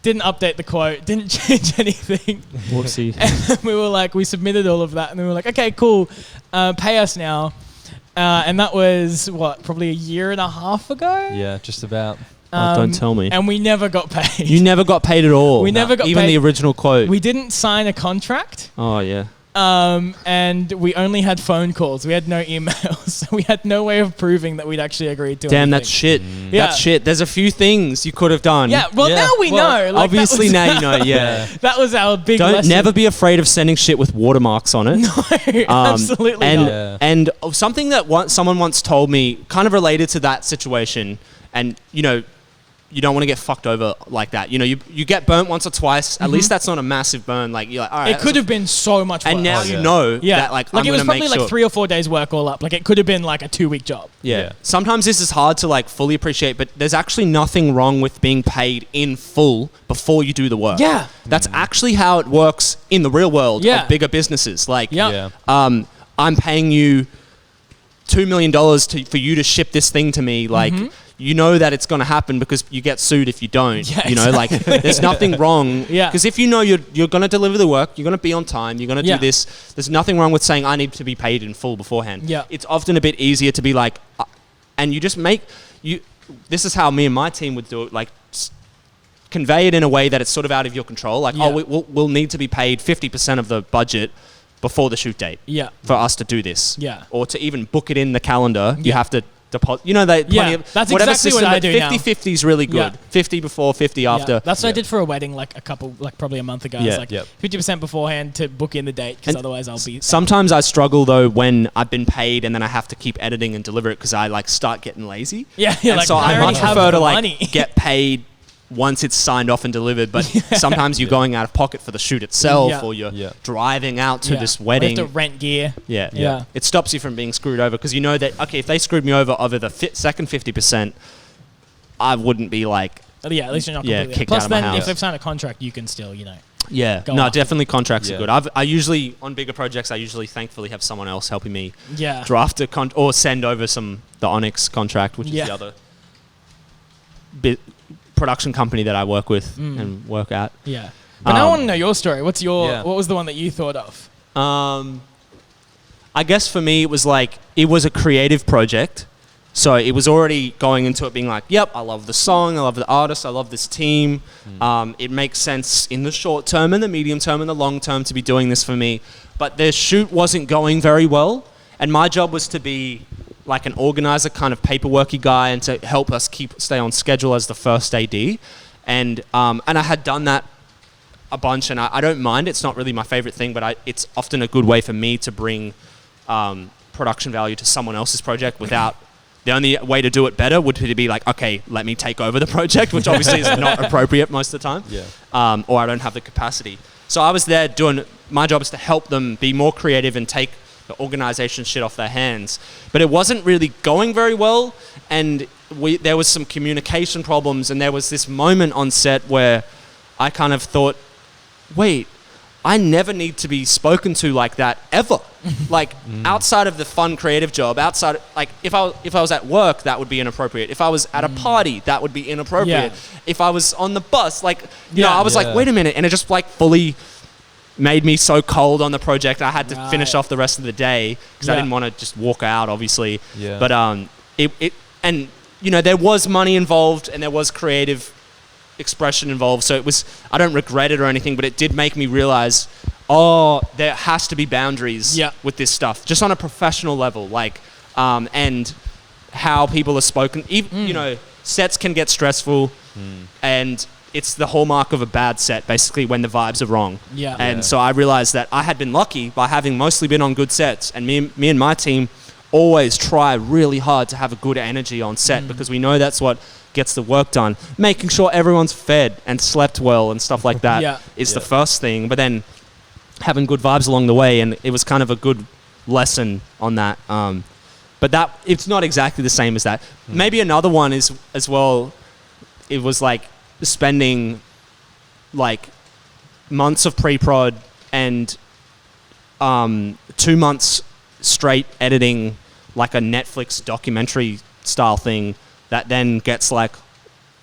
Didn't update the quote. Didn't change anything. Whoopsie. And we were like, we submitted all of that. And we were like, okay, cool. Pay us now. And that was, probably a year and a half ago? Yeah, just about. Don't tell me. And we never got paid. You never got paid at all. We never got even paid. The original quote. We didn't sign a contract. Oh, yeah. And we only had phone calls. We had no emails. So we had no way of proving that we'd actually agreed to anything. That's shit. Yeah. That's shit. There's a few things you could have done. Yeah, now we know. Like, obviously now you know, yeah. That was our big Don't lesson. never be afraid of sending shit with watermarks on it. No, absolutely and, not. And something that someone once told me, kind of related to that situation, and, you know, you don't want to get fucked over like that. You know, you get burnt once or twice. At least that's not a massive burn. Like, you're like, all right. It could have been so much worse. And now you know that, like I'm it was gonna probably make like sure. 3 or 4 days work all up. Like, it could have been like a 2-week job. Yeah. Sometimes this is hard to like fully appreciate, but there's actually nothing wrong with being paid in full before you do the work. Yeah. That's actually how it works in the real world of bigger businesses. Like, I'm paying you $2 million for you to ship this thing to me. Like, you know that it's going to happen because you get sued if you don't. Yeah, you know, like there's nothing wrong. Yeah. Because if you know you're going to deliver the work, you're going to be on time, you're going to do this. There's nothing wrong with saying I need to be paid in full beforehand. Yeah. It's often a bit easier to be like, and you just this is how me and my team would do it. Like, convey it in a way that it's sort of out of your control. Like, we'll need to be paid 50% of the budget before the shoot date. Yeah. For us to do this. Yeah. Or to even book it in the calendar, you have to deposit. You know, that's exactly what I do now. 50-50 is really good. Yeah. 50 before, 50 after. That's what I did for a wedding probably a month ago. Yeah. I was like 50% beforehand to book in the date because otherwise I'll be... Sometimes I struggle though when I've been paid and then I have to keep editing and deliver it because I like start getting lazy. Yeah, and like, so I much prefer to like money. get paid once it's signed off and delivered, but sometimes you're going out of pocket for the shoot itself or you're driving out to this wedding. You have to rent gear. Yeah. It stops you from being screwed over because you know that, okay, if they screwed me over the second 50%, I wouldn't be like... Yeah, at least you're not completely... kicked Plus out of my then house. if they've signed a contract, you can still, you know... Yeah, go no, after definitely contracts are good. I usually, on bigger projects, thankfully have someone else helping me draft or send over the Onyx contract, which is the other production company that I work with and work at. Yeah. But now I want to know your story. What was the one that you thought of? I guess for me, it was a creative project. So it was already going into it being like, yep, I love the song, I love the artist, I love this team. It makes sense in the short term and the medium term and the long term to be doing this for me. But the shoot wasn't going very well. And my job was to be like an organizer, kind of paperworky guy, and to help us stay on schedule as the first AD. And I had done that a bunch, and I don't mind. It's not really my favorite thing, but it's often a good way for me to bring production value to someone else's project without... The only way to do it better would be like, okay, let me take over the project, which obviously is not appropriate most of the time. Yeah. Or I don't have the capacity. So I was there my job is to help them be more creative and take the organization shit off their hands. But it wasn't really going very well, and there was some communication problems, and there was this moment on set where I kind of thought, wait, I never need to be spoken to like that ever. Like outside of the fun creative job, if I was at work, that would be inappropriate. If I was at a party, that would be inappropriate. Yeah. If I was on the bus, I was like, wait a minute, and it just like fully made me so cold on the project. I had to finish off the rest of the day because I didn't want to just walk out, obviously. Yeah. But there was money involved and there was creative expression involved. So I don't regret it or anything, but it did make me realize, there has to be boundaries with this stuff, just on a professional level, like, and how people are spoken. Even, sets can get stressful, and it's the hallmark of a bad set, basically, when the vibes are wrong. So I realized that I had been lucky by having mostly been on good sets, and me and my team always try really hard to have a good energy on set, because we know that's what gets the work done. Making sure everyone's fed and slept well and stuff like that is the first thing, but then having good vibes along the way, and it was kind of a good lesson on that. But that, it's not exactly the same as that. Maybe another one is as well, it was like spending like months of pre-prod and 2 months straight editing like a Netflix documentary style thing that then gets like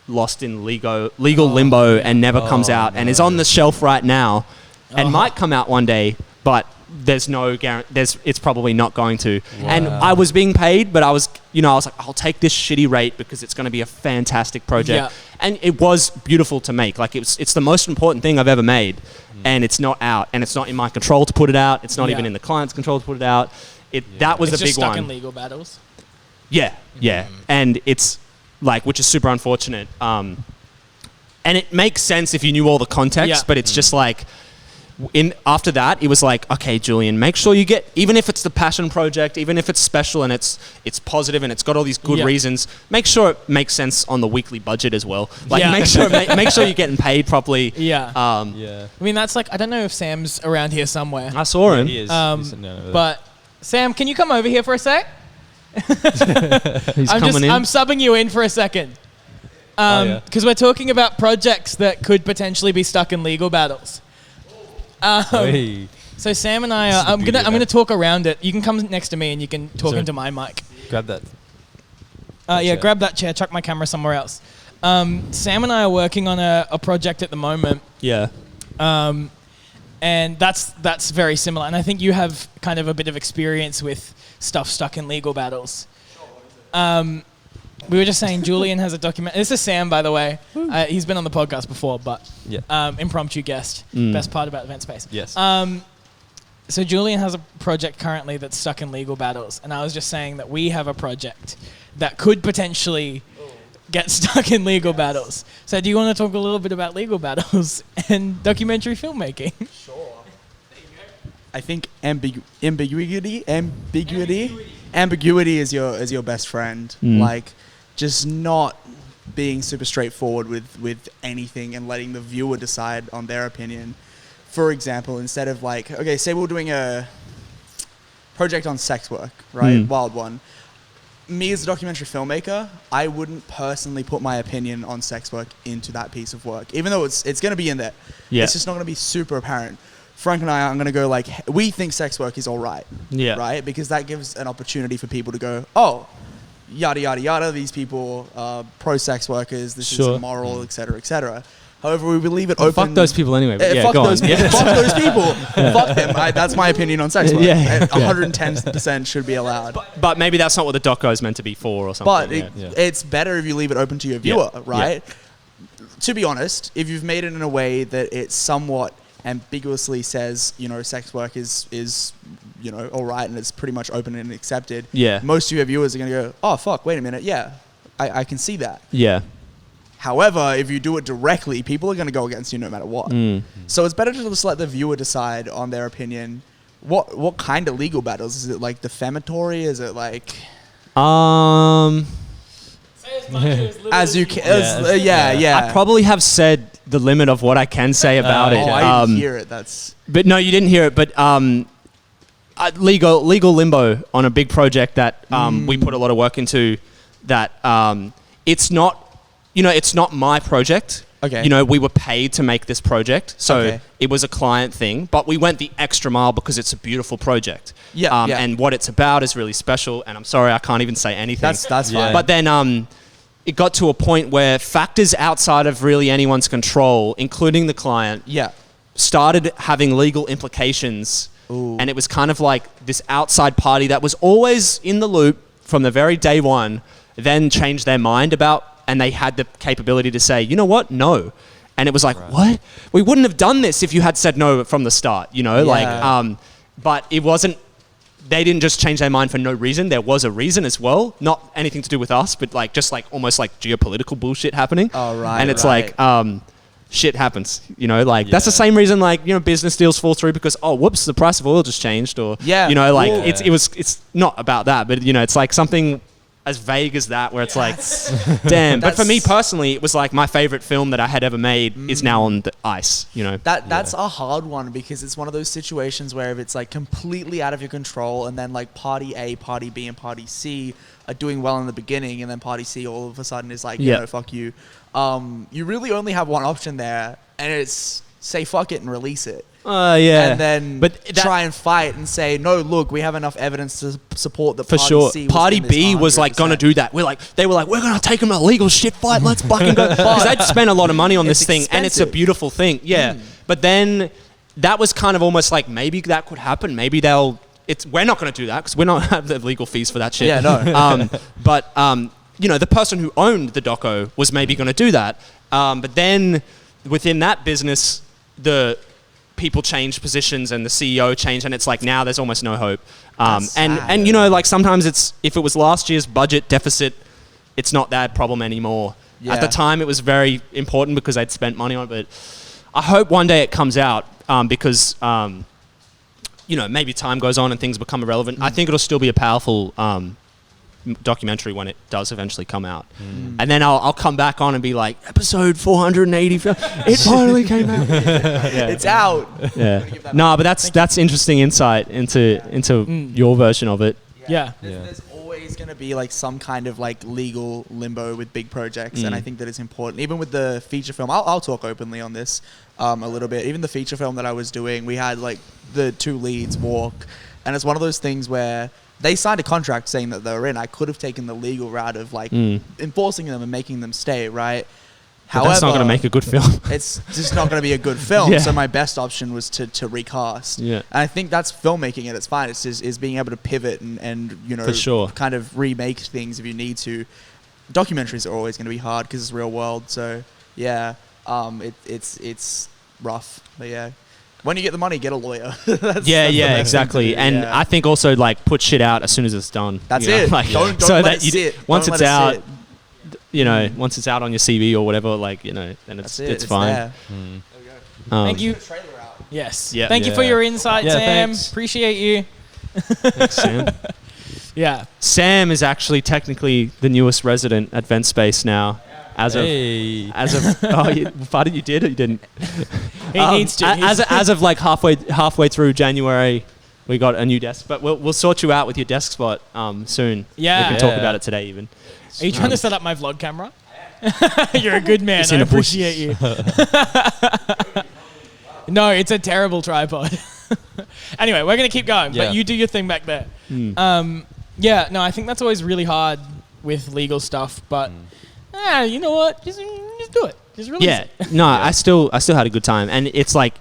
lost in legal limbo and never comes out and is on the shelf right now and might come out one day, but there's no guarantee. It's probably not going to. Wow. And I was being paid, but I was like, I'll take this shitty rate because it's going to be a fantastic project. Yeah. And it was beautiful to make. Like it's the most important thing I've ever made, and it's not out, and it's not in my control to put it out. It's not even in the client's control to put it out. That was it's a big stuck one. In legal battles. Yeah, and it's like, which is super unfortunate. And it makes sense if you knew all the context, but it's just like. After that, it was like, okay, Julian, make sure you get, even if it's the passion project, even if it's special and it's positive and it's got all these good reasons, make sure it makes sense on the weekly budget as well. Like, make sure you're getting paid properly. I mean, that's like, I don't know if Sam's around here somewhere. I saw him. He is. But Sam, can you come over here for a sec? He's coming in. I'm subbing you in for a second. Because we're talking about projects that could potentially be stuck in legal battles. So Sam and I, I'm gonna talk around it. You can come next to me and you can talk into my mic. Grab that. Grab that chair. Chuck my camera somewhere else. Sam and I are working on a project at the moment. Yeah. And that's very similar. And I think you have kind of a bit of experience with stuff stuck in legal battles. We were just saying Julian has a document. This is Sam, by the way. He's been on the podcast before, but impromptu guest. Best part about Ventspace. Yes. So Julian has a project currently that's stuck in legal battles, and I was just saying that we have a project that could potentially get stuck in legal battles. So do you want to talk a little bit about legal battles and documentary filmmaking? Sure. I think ambiguity is your best friend. Like, just not being super straightforward with anything and letting the viewer decide on their opinion. For example, instead of like, okay, say we're doing a project on sex work, right? Wild one. Me as a documentary filmmaker, I wouldn't personally put my opinion on sex work into that piece of work, even though it's going to be in there. Yeah. It's just not going to be super apparent. Frank and I are going to go like, we think sex work is all right. Yeah. Right? Because that gives an opportunity for people to go, oh, yada, yada, yada. These people are pro-sex workers. This is immoral, et cetera, et cetera. However, we will leave it open. Fuck those people anyway. Fuck go those on. Fuck those people. Fuck them. That's my opinion on sex work. 110% should be allowed. But maybe that's not what the doco is meant to be for or something. But it's better if you leave it open to your viewer, right? Yeah. To be honest, if you've made it in a way that it somewhat ambiguously says, sex work is all right and it's pretty much open and accepted. Yeah. Most of your viewers are going to go, oh, fuck, wait a minute. Yeah, I can see that. Yeah. However, if you do it directly, people are going to go against you no matter what. So it's better to just let the viewer decide on their opinion. What kind of legal battles? Is it like defamatory? Is it like... As you can... I probably have said the limit of what I can say about it. I didn't hear it. But no, you didn't hear it. But legal limbo on a big project that we put a lot of work into. That it's not, it's not my project. Okay. We were paid to make this project, so it was a client thing. But we went the extra mile because it's a beautiful project. Yeah. And what it's about is really special. And I'm sorry, I can't even say anything. That's fine. But then it got to a point where factors outside of really anyone's control, including the client, started having legal implications. Ooh. And it was kind of like this outside party that was always in the loop from the very day one, then changed their mind about and they had the capability to say, you know what, no. And it was like, what? We wouldn't have done this if you had said no from the start, you know? But it wasn't, they didn't just change their mind for no reason. There was a reason as well. Not anything to do with us, but like just like almost like geopolitical bullshit happening. Oh, right. And it's like, shit happens, you know, like that's the same reason like, you know, business deals fall through because, oh, whoops, the price of oil just changed, or, you know, like it's not about that, but you know, it's like something as vague as that where it's like, damn. But for me personally, it was like my favorite film that I had ever made is now on the ice, you know. That's a hard one because it's one of those situations where if it's like completely out of your control and then like party A, party B, and party C are doing well in the beginning and then party C all of a sudden is like, you know, fuck you. You really only have one option there, and it's say fuck it and release it. And then try and fight and say, no, look, we have enough evidence to support the party C. Party B was like going to do that. They were like, we're going to take them a legal shit fight. Let's fucking go. Because they'd spent a lot of money on this thing, and it's a beautiful thing. Yeah. But then that was kind of almost like maybe that could happen. Maybe we're not going to do that because we're not have the legal fees for that shit. Yeah, no. But you know, the person who owned the doco was maybe going to do that. But then within that business, the people changed positions and the CEO changed, and it's like now there's almost no hope. And you know, like sometimes if it was last year's budget deficit, it's not that problem anymore. Yeah. At the time, it was very important because they'd spent money on it. But I hope one day it comes out because you know, maybe time goes on and things become irrelevant. I think it'll still be a powerful documentary when it does eventually come out. And then I'll come back on and be like, episode 480, it finally came out. It's out. No, but that's interesting insight into your version of it. There's always going to be like some kind of like legal limbo with big projects, and I think that it's important. Even with the feature film, I'll talk openly on this a little bit. Even the feature film that I was doing, we had like the two leads walk, and it's one of those things where they signed a contract saying that they were in. I could have taken the legal route of like enforcing them and making them stay, right? However, that's not going to make a good film. It's just not going to be a good film. So my best option was to recast. And I think that's filmmaking at its finest is being able to pivot and you know, for sure, kind of remake things if you need to. Documentaries are always going to be hard because it's real world. So it's rough. But when you get the money, get a lawyer. that's exactly. And I think also like put shit out as soon as it's done. That's it. Like, don't so let it sit. Once it's out, you know, once it's out on your CV or whatever, like, you know, then it's fine. There we go. Thank you. Yes. Thank you for your insight, Sam. Thanks. Appreciate you. Thanks, Sam. Sam is actually technically the newest resident at Ventspace now. As of part of you did or you didn't? He needs to. As of like halfway through January, we got a new desk, but we'll sort you out with your desk spot soon. Yeah, we can talk about it today even. Are you trying to set up my vlog camera? You're a good man. I appreciate you. No, it's a terrible tripod. Anyway, we're gonna keep going, but you do your thing back there. I think that's always really hard with legal stuff, but. You know what? Just do it. Just release it. No, I still had a good time, and it's like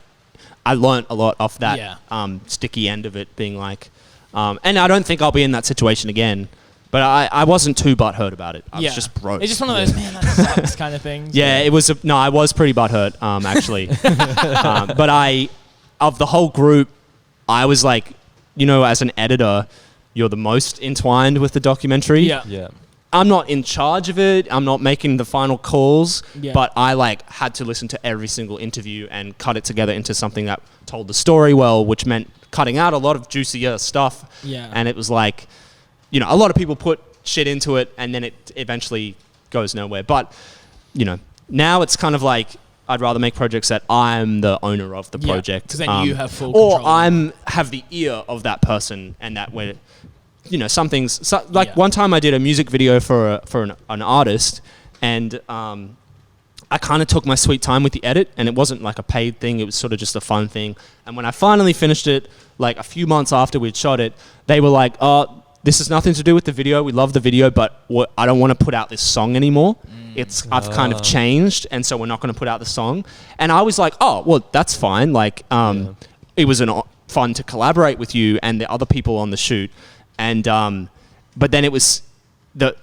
I learnt a lot off that sticky end of it, being like, and I don't think I'll be in that situation again. But I wasn't too butthurt about it. I was just broke. It's just one of those man that sucks kind of things. It was. I was pretty butthurt actually, but of the whole group, I was like, you know, as an editor, you're the most entwined with the documentary. Yeah. I'm not in charge of it. I'm not making the final calls, but I like had to listen to every single interview and cut it together into something that told the story well, which meant cutting out a lot of juicier stuff. And it was like, you know, a lot of people put shit into it and then it eventually goes nowhere. But, you know, now it's kind of like I'd rather make projects that I'm the owner of the project. Because then you have full control. Or have the ear of that person, and that way, you know, some things, one time I did a music video for an artist, and I kind of took my sweet time with the edit, and it wasn't like a paid thing, it was sort of just a fun thing. And when I finally finished it, like a few months after we'd shot it, they were like, oh, this has nothing to do with the video, we love the video, but I don't want to put out this song anymore. I've kind of changed, and so we're not going to put out the song. And I was like, oh, well, that's fine. Like, it was fun to collaborate with you and the other people on the shoot. And but then it was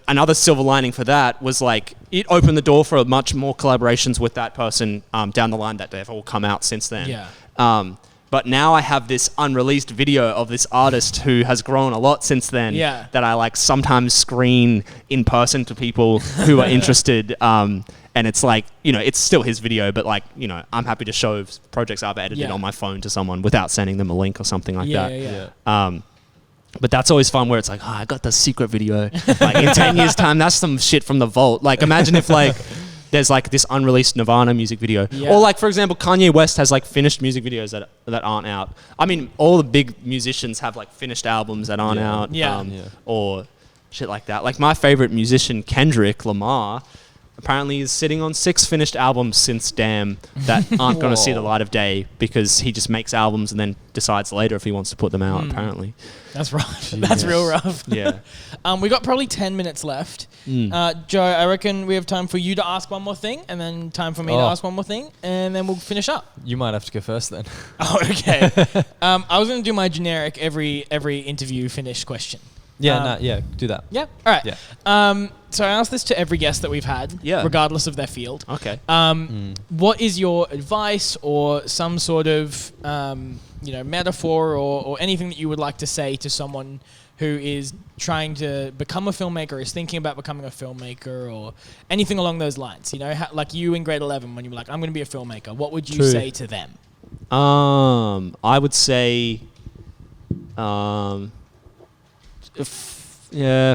another silver lining for that was like it opened the door for much more collaborations with that person down the line that they've all come out since then. Yeah. But now I have this unreleased video of this artist who has grown a lot since then that I like sometimes screen in person to people who are interested. And it's like, you know, it's still his video, but like, you know, I'm happy to show projects I've edited on my phone to someone without sending them a link or something like that. But that's always fun where it's like, oh, I got the secret video. Like in 10 years time, that's some shit from the vault. Like imagine if like there's like this unreleased Nirvana music video. Or like, for example, Kanye West has like finished music videos that aren't out. I mean, all the big musicians have like finished albums that aren't out. Or shit like that. Like my favorite musician, Kendrick Lamar, apparently is sitting on 6 finished albums since Damn that aren't going to see the light of day because he just makes albums and then decides later if he wants to put them out, apparently. That's rough. That's real rough. Yeah. We got probably 10 minutes left. Joe, I reckon we have time for you to ask one more thing and then time for me to ask one more thing and then we'll finish up. You might have to go first then. Oh, okay. I was going to do my generic every interview finish question. Yeah, do that. Yeah. All right. Yeah. So I asked this to every guest that we've had, regardless of their field. Okay. What is your advice or some sort of metaphor or anything that you would like to say to someone who is trying to become a filmmaker, is thinking about becoming a filmmaker, or anything along those lines? You know, like you in grade 11 when you were like, I'm going to be a filmmaker. What would you say to them? I would say,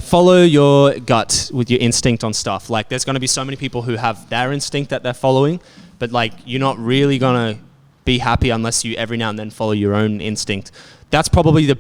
follow your gut with your instinct on stuff. Like there's going to be so many people who have their instinct that they're following, but like you're not really going to be happy unless you every now and then follow your own instinct. That's probably the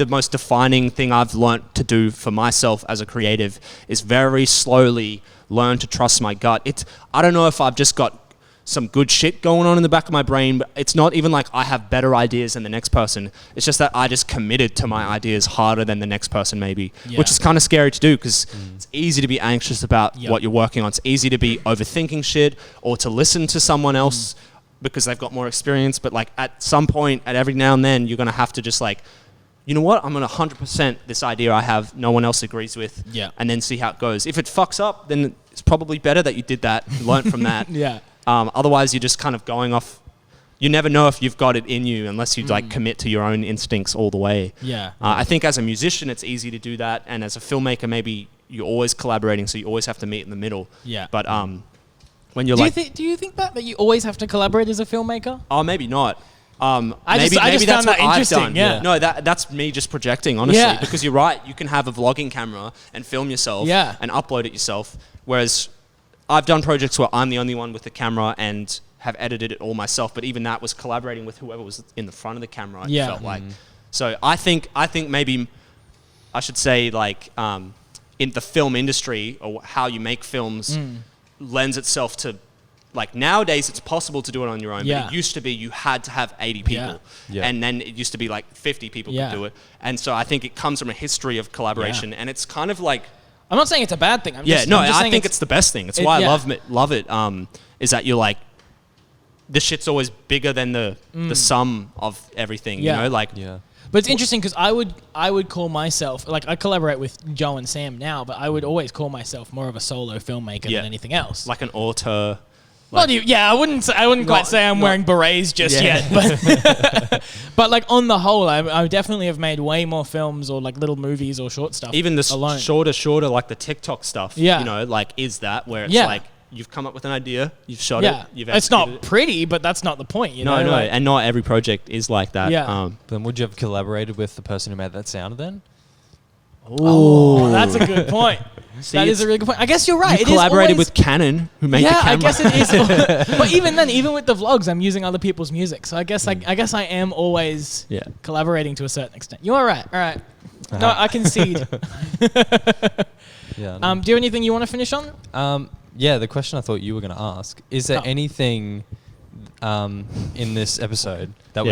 most defining thing I've learnt to do for myself as a creative, is very slowly learn to trust my gut. I don't know if I've just got some good shit going on in the back of my brain, but it's not even like I have better ideas than the next person. It's just that I just committed to my ideas harder than the next person maybe, which is kind of scary to do because it's easy to be anxious about what you're working on. It's easy to be overthinking shit or to listen to someone else because they've got more experience. But like at some point, at every now and then, you're going to have to just like, you know what, I'm going to 100% this idea I have, no one else agrees with, and then see how it goes. If it fucks up, then it's probably better that you did that, learnt from that. Otherwise, you're just kind of going off. You never know if you've got it in you unless you like commit to your own instincts all the way. I think as a musician, it's easy to do that, and as a filmmaker, maybe you're always collaborating, so you always have to meet in the middle. But when you're do you think that you always have to collaborate as a filmmaker? Oh, maybe not. I just found that interesting. No, that's me just projecting, honestly, because you're right. You can have a vlogging camera and film yourself and upload it yourself, whereas I've done projects where I'm the only one with the camera and have edited it all myself, but even that was collaborating with whoever was in the front of the camera. I felt like. So I think maybe I should say like in the film industry or how you make films lends itself to, like nowadays it's possible to do it on your own, but it used to be you had to have 80 people and then it used to be like 50 people could do it. And so I think it comes from a history of collaboration and it's kind of like, I'm not saying it's a bad thing. I think it's the best thing. It's why I love it. Is that you're like, this shit's always bigger than the sum of everything. You know, like. But it's interesting because I would call myself, like I collaborate with Joe and Sam now, but I would always call myself more of a solo filmmaker than anything else. Like an auteur. Like, I wouldn't quite say I'm wearing berets just yet, but like on the whole, I definitely have made way more films or like little movies or short stuff. Even the shorter, like the TikTok stuff. You know, like is that where it's like you've come up with an idea, you've shot it, you've executed it's not pretty, but that's not the point. You know, and not every project is like that. Then would you have collaborated with the person who made that sound then? Oh, that's a good point. That is a really good point. I guess you're right. You collaborated with Canon, who made the camera. I guess it is. But even then, even with the vlogs, I'm using other people's music. So I guess I am always collaborating to a certain extent. You are right. All right. No, I concede. Do you have anything you want to finish on? The question I thought you were going to ask, is there anything in this episode that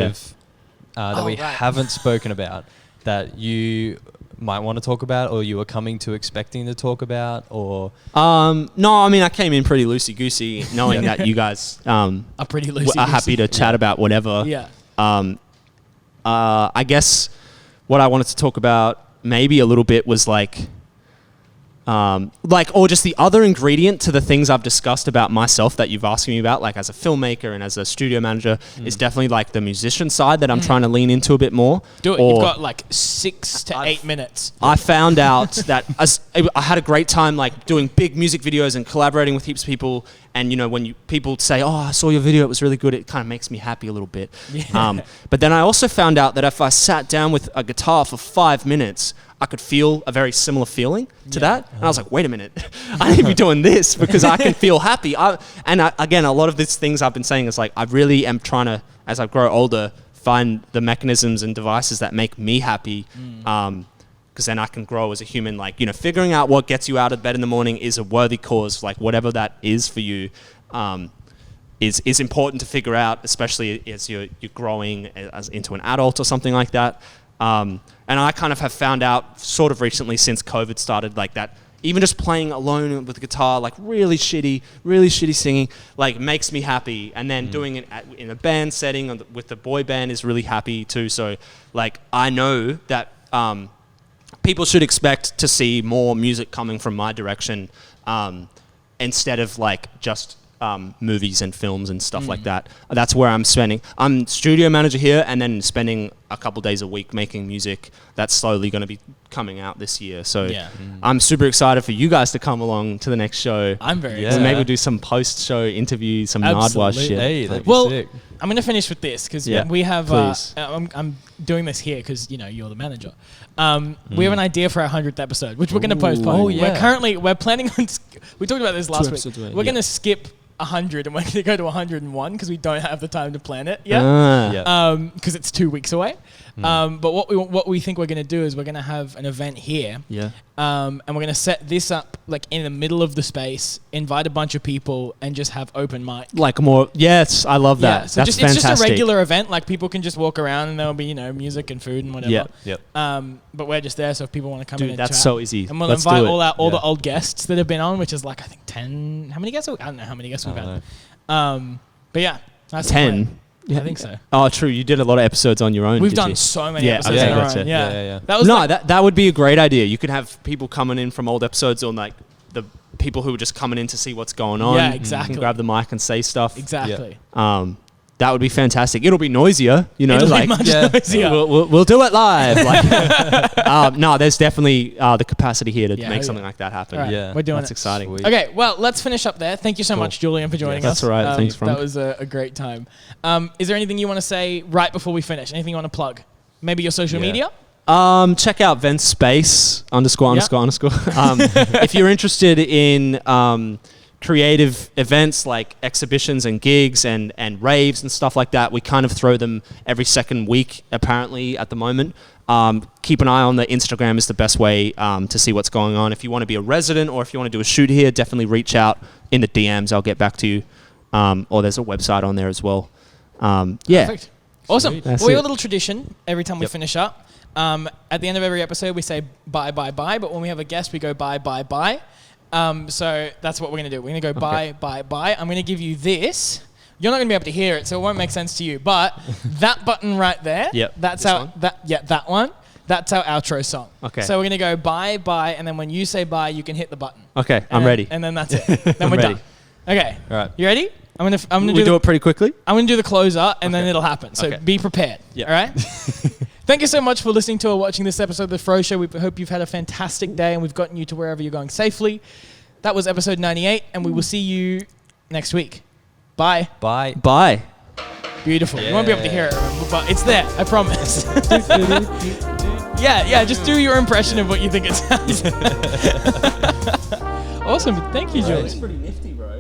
we haven't spoken about that you might want to talk about, or you were coming to expecting to talk about, or no, I mean I came in pretty loosey goosey, knowing that you guys are pretty loosey are happy to chat about whatever. I guess what I wanted to talk about maybe a little bit was like Like, or just the other ingredient to the things I've discussed about myself that you've asked me about, like as a filmmaker and as a studio manager, is definitely like the musician side that I'm trying to lean into a bit more. Do it. Or You've got like 6 to 8 minutes. I found out that I had a great time like doing big music videos and collaborating with heaps of people. And, you know, when people say, oh, I saw your video, it was really good, it kind of makes me happy a little bit. Yeah. But then I also found out that if I sat down with a guitar for 5 minutes, I could feel a very similar feeling to that. And I was like, wait a minute, I need to be doing this because I can feel happy. Again, a lot of these things I've been saying is like, I really am trying to, as I grow older, find the mechanisms and devices that make me happy. Because then I can grow as a human. Like, you know, figuring out what gets you out of bed in the morning is a worthy cause. Like, whatever that is for you is important to figure out, especially as you're growing into an adult or something like that. And I kind of have found out sort of recently since COVID started, like that even just playing alone with the guitar, like really shitty singing, like makes me happy. And then doing it in a band setting with the boy band is really happy too. So like, I know that people should expect to see more music coming from my direction instead of like just movies and films and stuff like that. That's where I'm spending. I'm studio manager here and then spending a couple days a week making music that's slowly going to be coming out this year. So I'm super excited for you guys to come along to the next show. I'm very So excited. maybe we'll do some post-show interviews, some Nardwuar shit. Hey, that'd be Well, sick. I'm going to finish with this because we have, I'm doing this here because, you know, you're the manager. We have an idea for our 100th episode, which we're going to postpone. Oh, yeah. We're planning on, we talked about this last week. episodes away. We're going to skip 100 and we're going to go to 101 because we don't have the time to plan it yet. Because it's 2 weeks away. But what we think we're going to do is we're going to have an event here. And we're going to set this up like in the middle of the space, invite a bunch of people and just have open mic. Like more, yes, I love that. Yeah, so That's fantastic. it's just a regular event. Like people can just walk around and there'll be, you know, music and food and whatever. But we're just there, so if people want to come in and that's chat. so easy. And we'll Let's invite do it. all the old guests that have been on, which is like I think 10. How many guests? I don't know how many guests we've had. But yeah, that's 10. I think so. Oh, true. You did a lot of episodes on your own. We've did done you? so many Yeah, episodes okay, on our gotcha. own. Yeah. That was No, like, that would be a great idea. You could have people coming in from old episodes or like the people who were just coming in to see what's going on. Yeah, exactly. Can grab the mic and say stuff. exactly. That would be fantastic. It'll be noisier, you know. It'll be like much noisier. We'll do it live. Like, no, there's definitely the capacity here to make something like that happen. All right, Yeah. we're doing That's it. exciting. Sweet. Okay, well, let's finish up there. Thank you so much, Julian, for joining us. That's all right. Thanks, Frank. That was a great time. Is there anything you want to say right before we finish? Anything you want to plug? Maybe your social media? Check out Ventspace ___. If you're interested in creative events like exhibitions and gigs and raves and stuff like that, we kind of throw them every second week apparently at the moment. Keep an eye on the Instagram is the best way to see what's going on. If you want to be a resident or if you want to do a shoot here, definitely reach out in the DMs. I'll get back to you. Or there's a website on there as well. Perfect. Awesome. That's Well, we have it. a little tradition every time we finish up. At the end of every episode, we say bye, bye, bye. But when we have a guest, we go bye, bye, bye. So that's what we're going to do. We're going to go bye, bye, bye. I'm going to give you this. You're not going to be able to hear it, so it won't make sense to you. But that button right there, that's that one. That's our outro song. Okay. So we're going to go bye, bye. And then when you say bye, you can hit the button. Okay, I'm ready. And then that's it. Then we're ready. done. Okay. All right. You ready? I'm gonna do it pretty quickly. I'm going to do the closer, and then it'll happen. So be prepared. All right? Thank you so much for listening to or watching this episode of The Froe Show. We hope you've had a fantastic day, and we've gotten you to wherever you're going safely. That was episode 98, and we will see you next week. Bye. Bye. Bye. Beautiful. You won't be able to hear it, remember, but it's there. I promise. Yeah, just do your impression of what you think it sounds. Awesome. Thank you, Julian. Pretty nifty.